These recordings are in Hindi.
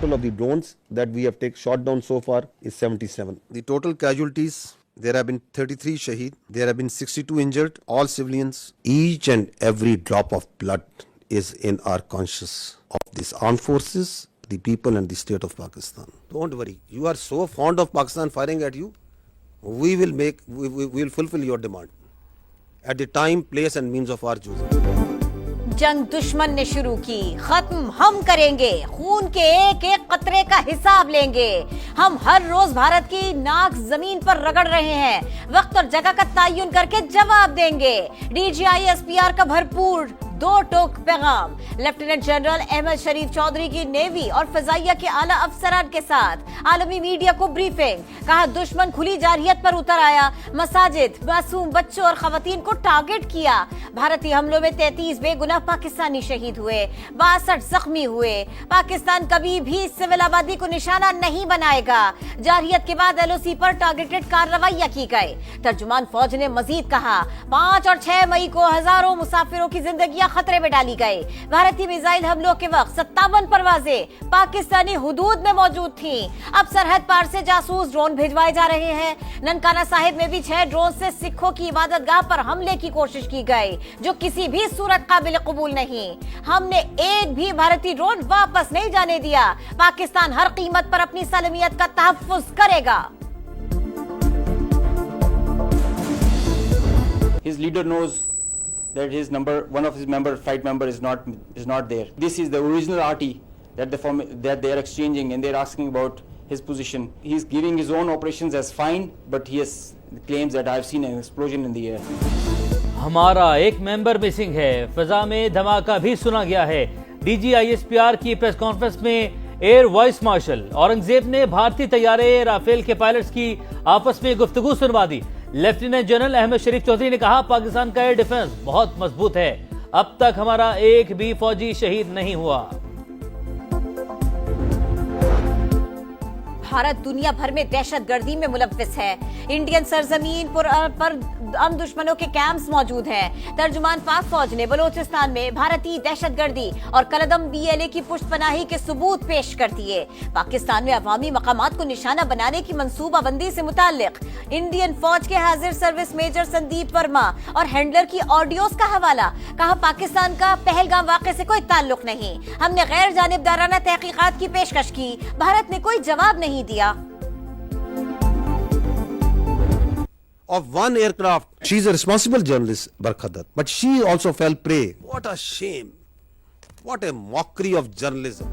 total of the drones that we have shot down so far is 77. The total casualties, there have been 33 shaheed, there have been 62 injured, all civilians. Each and every drop of blood is in our conscience of these armed forces, the people and the state of Pakistan. Don't worry, you are so fond of Pakistan firing at you, we will fulfill your demand at the time, place and means of our choosing. जंग दुश्मन ने शुरू की, खत्म हम करेंगे, खून के एक एक कतरे का हिसाब लेंगे। हम हर रोज भारत की नाक जमीन पर रगड़ रहे हैं, वक्त और जगह का तयन करके जवाब देंगे। DGISPR का भरपूर दो टोक पैगाम। लेफ्टिनेंट जनरल अहमद शरीफ चौधरी की नेवी और फजाइया के आला अफसरान के साथ आलमी मीडिया को ब्रीफिंग। कहा दुश्मन खुली जारहियत पर उतर आया, मसाजिद, मासूम बच्चों और खवातीन को टारगेट किया। भारतीय हमलों में 33 बेगुनाह पाकिस्तानी शहीद हुए, 62 जख्मी हुए। पाकिस्तान कभी भी सिविल आबादी को निशाना नहीं बनाएगा। जारहियत के बाद LOC पर टारगेटेड कार्रवाइयां की गई। तर्जुमान फौज ने मजीद कहा 5 और 6 मई को हजारों मुसाफिरों की जिंदगियां खतरे में डाली गई। भारतीय मिसाइल हमलों के वक्त 57 परवाजें पाकिस्तानी हुदूद में मौजूद थीं। अब सरहद पार से जासूस ड्रोन भिजवाए जा रहे हैं। ननकाना साहिब में भी 6 ड्रोन से सिखों की इबादतगाह पर हमले की कोशिश की गई, जो किसी भी सूरत काबिल कबूल नहीं। हमने एक भी भारतीय ड्रोन वापस नहीं जाने दिया। पाकिस्तान हर कीमत पर अपनी सलामियत का तहफ्फुज करेगा। His leader knows that one of his flight member is not there. This is the original RT that they are exchanging, and they're asking about his position. He's giving his own operations as fine, but he claims that I've seen an explosion in the air. हमारा एक मेंबर मिसिंग है। फिजा में धमाका भी सुना गया है। DGISPR की प्रेस कॉन्फ्रेंस में एयर वाइस मार्शल औरंगजेब ने भारतीय तैयारे राफेल के पायलट्स की आपस में गुफ्तगू सुनवा दी। लेफ्टिनेंट जनरल अहमद शरीफ चौधरी ने कहा पाकिस्तान का एयर डिफेंस बहुत मजबूत है, अब तक हमारा एक भी फौजी शहीद नहीं हुआ। भारत दुनिया भर में दहशतगर्दी में मुलव्विस है। इंडियन सरजमीन पर हम दुश्मनों के कैंप्स मौजूद हैं। तर्जुमान पाक फौज ने बलोचिस्तान में भारतीय दहशतगर्दी और कलदम BLA की पुष्टपनाही के सबूत पेश कर दिए। पाकिस्तान में अवामी मकामात को निशाना बनाने की मंसूबाबंदी से मुताल्लिक इंडियन फौज के हाजिर सर्विस मेजर संदीप वर्मा और हैंडलर की ऑडियोज का हवाला। कहा पाकिस्तान का पहलगाम वाक़े से कोई ताल्लुक नहीं। हमने गैर जानिबदाराना तहकीकात की पेशकश की, भारत ने कोई जवाब नहीं दिया। Of one aircraft, she is a responsible journalist, Barkhadat, but she also fell prey. What a shame! What a mockery of journalism!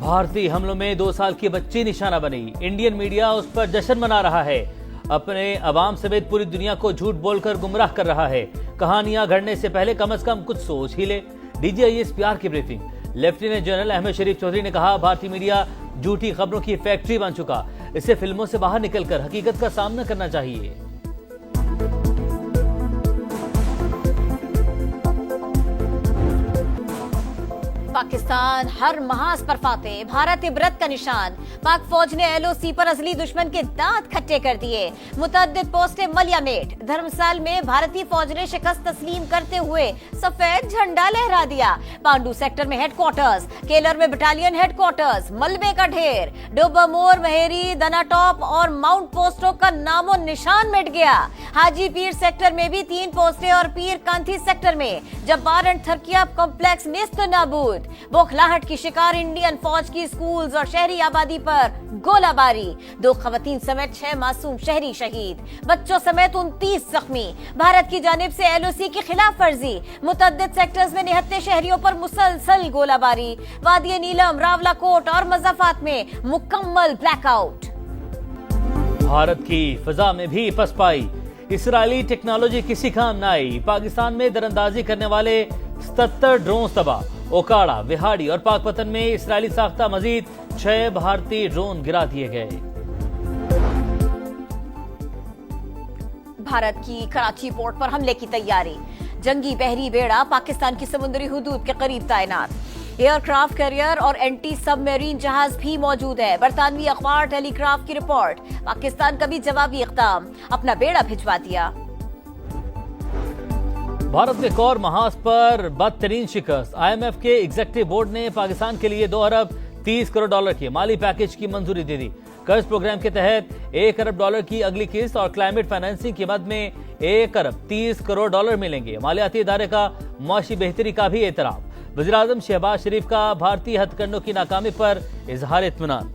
भारतीय हमलों में 2 साल की बच्ची निशाना बनी। इंडियन मीडिया उस पर जश्न मना रहा है, अपने अवाम समेत पूरी दुनिया को झूठ बोलकर गुमराह कर रहा है। कहानियां घड़ने से पहले कम से कम कुछ सोच ही ले। DGISPR की ब्रीफिंग। लेफ्टिनेंट जनरल अहमद शरीफ चौधरी ने कहा भारतीय मीडिया झूठी खबरों की फैक्ट्री बन चुका, इसे फिल्मों से बाहर निकलकर हकीकत का सामना करना चाहिए। पाकिस्तान हर महाज पर फातेह, भारत इबरत का निशान। पाक फौज ने LOC पर असली दुश्मन के दांत खट्टे कर दिए। मुतअद्दिद पोस्टें मलियामेट। धर्मसाल में भारतीय फौज ने शिकस्त तस्लीम करते हुए सफेद झंडा लहरा दिया। पांडू सेक्टर में हेडक्वार्टर्स, केलर में बटालियन हेडक्वार्टर्स, मलबे का ढेर। डोबामोर, महेरी, दनाटॉप और माउंट पोस्टों का नामो निशान मिट गया। हाजी पीर सेक्टर में भी 3 पोस्टें और पीर कांथी सेक्टर में जब्बार एंड थरकिया कॉम्प्लेक्स नेस्त नाबूद। बौखलाहट की शिकार इंडियन फौज की स्कूल्स और शहरी आबादी पर गोलाबारी। 2 खवातीन समेत 6 मासूम शहरी शहीद, बच्चों समेत 29 जख्मी। भारत की जानिब से LOC की खिलाफ वर्जी। मुतअद्दिद सेक्टर्स में निहत्ते शहरियों पर मुसलसल गोलाबारी। वादी नीलम, रावलाकोट और मज़ाफात में मुकम्मल ब्लैकआउट। भारत की फिजा में भी पसपाई। इसराइली टेक्नोलॉजी किसी काम न आई। पाकिस्तान में दरअंदाजी करने वाले 77 ड्रोन तबाह। ओकाड़ा, विहाड़ी और पाकपतन में इसराइली साख्ता मजीद 6 भारतीय ड्रोन गिरा दिए गए। भारत की कराची पोर्ट पर हमले की तैयारी। जंगी बहरी बेड़ा पाकिस्तान की समुद्री हुदूद के करीब तैनात। एयरक्राफ्ट कैरियर और एंटी सबमरीन जहाज भी मौजूद है। बरतानवी अखबार टेलीग्राफ की रिपोर्ट। पाकिस्तान का भी जवाबी इक़दाम, अपना बेड़ा भिजवा दिया। भारत में कौर महाज पर बदतरीन शिकस्त। IMF के एग्जीक्यूटिव बोर्ड ने पाकिस्तान के लिए 2 अरब 30 करोड़ डॉलर के माली पैकेज की मंजूरी दे दी। कर्ज प्रोग्राम के तहत 1 अरब डॉलर की अगली किस्त और क्लाइमेट फाइनेंसिंग की मद में 1 अरब 30 करोड़ डॉलर मिलेंगे। मालियाती इदारे का मुआशी बेहतरी का भी एतराफ। वज़ीर आज़म शहबाज शरीफ का भारतीय हथकंडों की नाकामी पर इजहार इत्मीनान।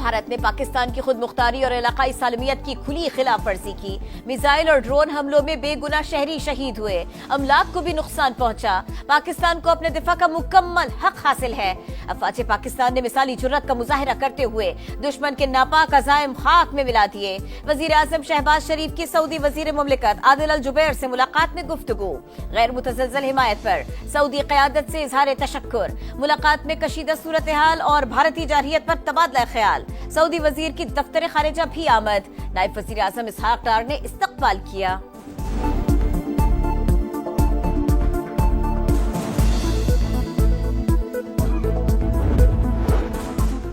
भारत ने पाकिस्तान की खुद मुख्तारी और इलाकाई सालमियत की खुली खिलाफ वर्जी की। मिसाइल और ड्रोन हमलों में बेगुनाह शहरी शहीद हुए, अमलाक को भी नुकसान पहुंचा। पाकिस्तान को अपने दिफा का मुकम्मल हक हासिल है। अफवाज पाकिस्तान ने मिसाली जुर्रत का मुजाहिरा करते हुए दुश्मन के नापाक अज़ाइम खाक में मिला दिए। वजीर आज़म शहबाज शरीफ की सऊदी वजीर मुमलिकत आदिल अल जुबैर से मुलाकात में गुफ्तगू। गैर मुतज़ल्ज़ल हिमायत पर सऊदी क़यादत से इजहार तशक्कुर। मुलाकात में कशीदा सूरत हाल और भारतीय जारहियत पर तबादला ख्याल। सऊदी वजीर की दफ्तर खारिजा भी आमद। नायब वजीर आज़म इसहाक डार ने इस्तकबाल किया।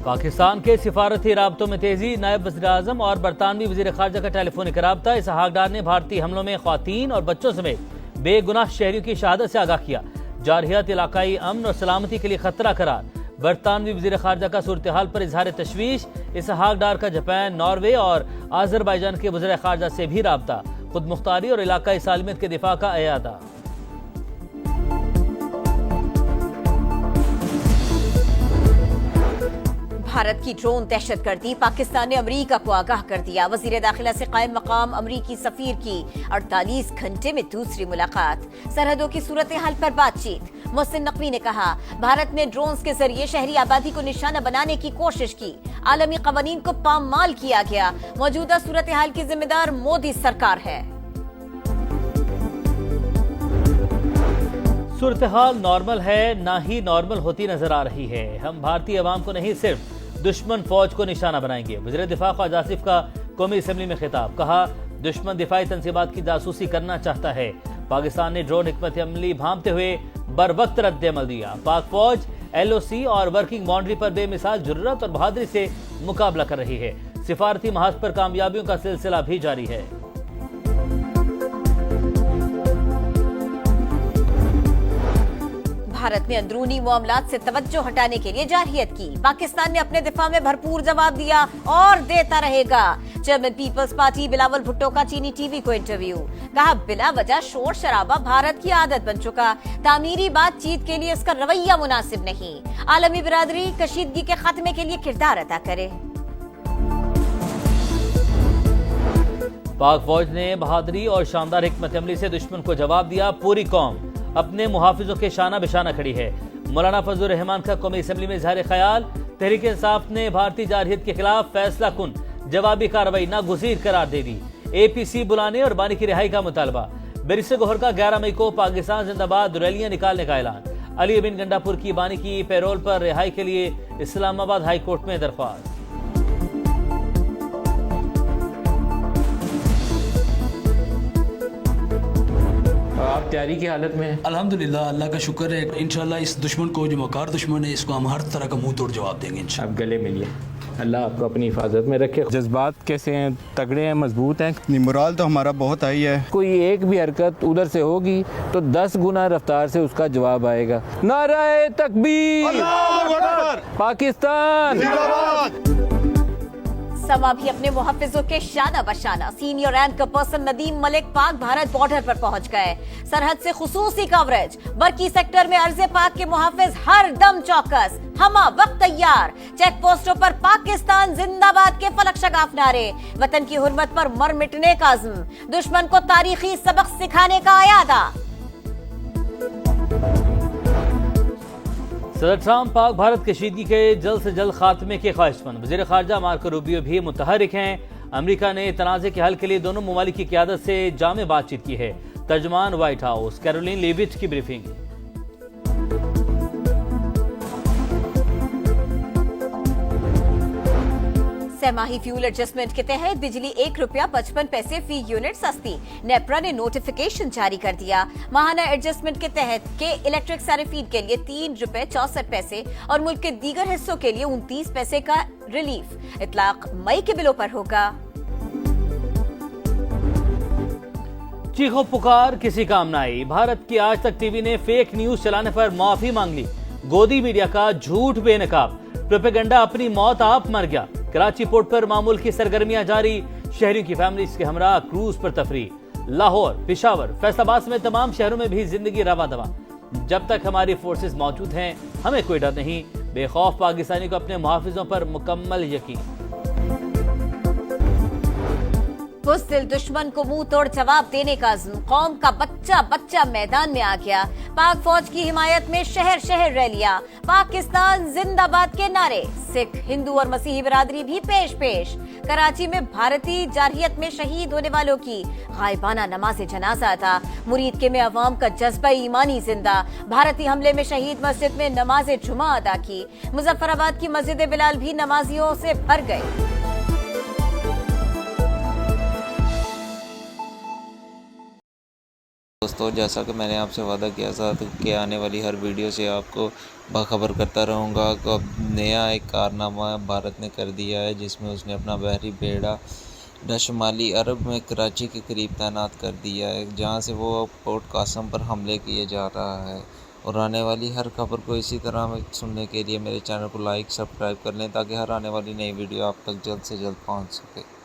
पाकिस्तान के सिफारती राब्तों में तेजी। नायब वज़ीर आज़म और बरतानवी वज़ीर ख़ारजा का टेलीफोनिक राब्ता। इसहाक डार ने भारतीय हमलों में ख़वातीन और बच्चों समेत बेगुनाह शहरियों की शहादत से आगाह किया। जारहियत इलाकाई अमन और सलामती के लिए खतरा करार। बरतानवी वज़ीर ख़ारजा का सूरत हाल पर इजहार तशवीश। इसहाक डार का जापान, नॉर्वे और आज़रबाईजान के वज़ीर ख़ारजा से भी राब्ता। खुद मुख्तारी और इलाकाई सालमियत के दिफा का अयादा। भारत की ड्रोन दहशतगर्दी। पाकिस्तान ने अमरीका को आगाह कर दिया। वजीर दाखिला से कायम मकाम अमरीकी सफीर की 48 घंटे में दूसरी मुलाकात। सरहदों की सूरत हाल पर बातचीत। मोहसिन नकवी ने कहा, भारत ने ड्रोन्स के जरिए शहरी आबादी को निशाना बनाने की कोशिश की। आलमी कवानीन को पामाल किया गया। मौजूदा सूरत हाल की जिम्मेदार मोदी सरकार है। सूरत हाल नॉर्मल है, ना ही नॉर्मल होती नजर आ रही है। हम भारतीय अवाम को नहीं, सिर्फ दुश्मन फौज को निशाना बनाएंगे। वज़ीर दिफा ख्वाजा आसिफ का कौमी असम्बली में खिताब। कहा, दुश्मन दिफाई तंसीबात की जासूसी करना चाहता है। पाकिस्तान ने ड्रोन हिकमत अमली भांपते हुए बर वक्त रद्द अमल दिया। पाक फौज LOC और वर्किंग बाउंड्री पर बेमिसाल जुर्रत और बहादुरी से मुकाबला कर रही है। सिफारती महाज पर कामयाबियों का सिलसिला भी जारी है। भारत ने अंदरूनी मामलात से तवज्जो हटाने के लिए जारहियत की। पाकिस्तान ने अपने दिफा में भरपूर जवाब दिया और देता रहेगा। Chairman Peoples Party Bilawal Bhutto का चीनी टीवी को इंटरव्यू। कहा, बिला वजह शोर शराबा भारत की आदत बन चुका। तामीरी बातचीत के लिए इसका रवैया मुनासिब नहीं। आलमी बिरादरी कशीदगी के खात्मे के लिए किरदार अदा करे। पाक फौज ने बहादुरी और शानदार हिकमत अमली से दुश्मन को जवाब दिया। पूरी कौम अपने मुहाफिजों के शाना बिशाना खड़ी है। मौलाना फजलुर रहमान का कौमी असम्बली में इजहार ख्याल। तहरीक इंसाफ ने भारतीय जारहियत के खिलाफ फैसला कुन जवाबी कार्रवाई नागुज़ीर करार दे दी। APC बुलाने और बानी की रिहाई का मुतालबा। बैरिस्टर गौहर का 11 मई को पाकिस्तान जिंदाबाद रैलियां निकालने का ऐलान। अली बिन गंडापुर की बानी की पैरोल पर रिहाई के लिए इस्लामाबाद हाई कोर्ट में दरख्वास्त। आप तैयारी की हालत में हैं? अल्हम्दुलिल्लाह, अल्लाह का शुक्र है। इंशाल्लाह इस दुश्मन को, जो मकार दुश्मन है, इसको हम हर तरह का मुंह तोड़ जवाब देंगे इंशाल्लाह। आप गले मिलिए। अल्लाह आपको अपनी हिफाजत में रखे। जज्बात कैसे हैं? तगड़े हैं, मजबूत हैं? मोराल तो हमारा बहुत हाई है। कोई एक भी हरकत उधर से होगी तो 10 गुना रफ्तार से उसका जवाब आएगा। नारे तकबीर, पाकिस्तान समा भी अपने मुहफ़िज़ों के शाना बशाना। Senior rank person Nadeem Malik Pak Bharat border पर पहुंच गए। सरहद से खुसूसी कवरेज। बरकी सेक्टर में अर्ज़े पाक के मुहफ़िज़ हर दम चौकस, हमा वक्त तैयार। चेक पोस्टों पर पाकिस्तान जिंदाबाद के फलक शगाफ नारे। वतन की हुर्मत पर मर मिटने का अज़्म। दुश्मन को तारीखी सबक सिखाने का अयादा। सदर ट्रंप पाक भारत कशीदगी के जल्द से जल्द खात्मे के ख्वाहिशमंद। वज़ीर ख़ारजा मार्को रूबियो भी मुतहरिक हैं। अमेरिका ने तनाज़े के हल के लिए दोनों ममालिक की क़यादत से जामे बातचीत की है। तर्जमान व्हाइट हाउस कैरोलिन लेविट की ब्रीफिंग। सहमाही फ्यूल एडजस्टमेंट के तहत बिजली ₹1.55 फी यूनिट सस्ती। नेपरा ने नोटिफिकेशन जारी कर दिया। माहाना एडजस्टमेंट के तहत के इलेक्ट्रिक सारिफीन के लिए ₹3.64 और मुल्क के दीगर हिस्सों के लिए 29 पैसे का रिलीफ। इतलाक मई के बिलों पर होगा। चीखो पुकार किसी काम ना आई। भारत की आज तक टीवी ने फेक न्यूज चलाने पर माफी मांग ली। गोदी मीडिया का झूठ बेनकाब, प्रोपेगेंडा अपनी मौत आप मर गया। कराची पोर्ट पर मामूल की सरगर्मियां जारी, शहरियों की फैमिलीज के हमरा क्रूज पर तफरी। लाहौर, पेशावर, फैसलाबाद समेत तमाम शहरों में भी जिंदगी रवा दवा। जब तक हमारी फोर्सेस मौजूद हैं हमें कोई डर नहीं। बेखौफ पाकिस्तानी को अपने मुहाफिजों पर मुकम्मल यकीन। बुज़दिल दुश्मन को मुंह तोड़ जवाब देने का अज़्म, कौम का बच्चा बच्चा मैदान में आ गया। पाक फौज की हिमायत में शहर शहर रैलियां, पाकिस्तान जिंदाबाद के नारे। सिख, हिंदू और मसीही बिरादरी भी पेश पेश। कराची में भारतीय जारहियत में शहीद होने वालों की गायबाना नमाज जनाजा अदा। मुरीद के में अवाम का जज्बा ईमानी जिंदा। भारतीय हमले में शहीद मस्जिद में नमाज जुमा अदा की। मुजफ्फराबाद की मस्जिद बिलाल भी नमाजियों से भर गई। दोस्तों, जैसा कि मैंने आपसे वादा किया था कि आने वाली हर वीडियो से आपको बाखबर करता रहूँगा। अब नया एक कारनामा भारत ने कर दिया है जिसमें उसने अपना बहरी बेड़ा शुमाली अरब में कराची के करीब तैनात कर दिया है, जहां से वो पोर्ट कासम पर हमले किए जा रहा है। और आने वाली हर खबर को इसी तरह सुनने के लिए मेरे चैनल को लाइक सब्सक्राइब कर लें ताकि हर आने वाली नई वीडियो आप तक जल्द से जल्द पहुँच सके।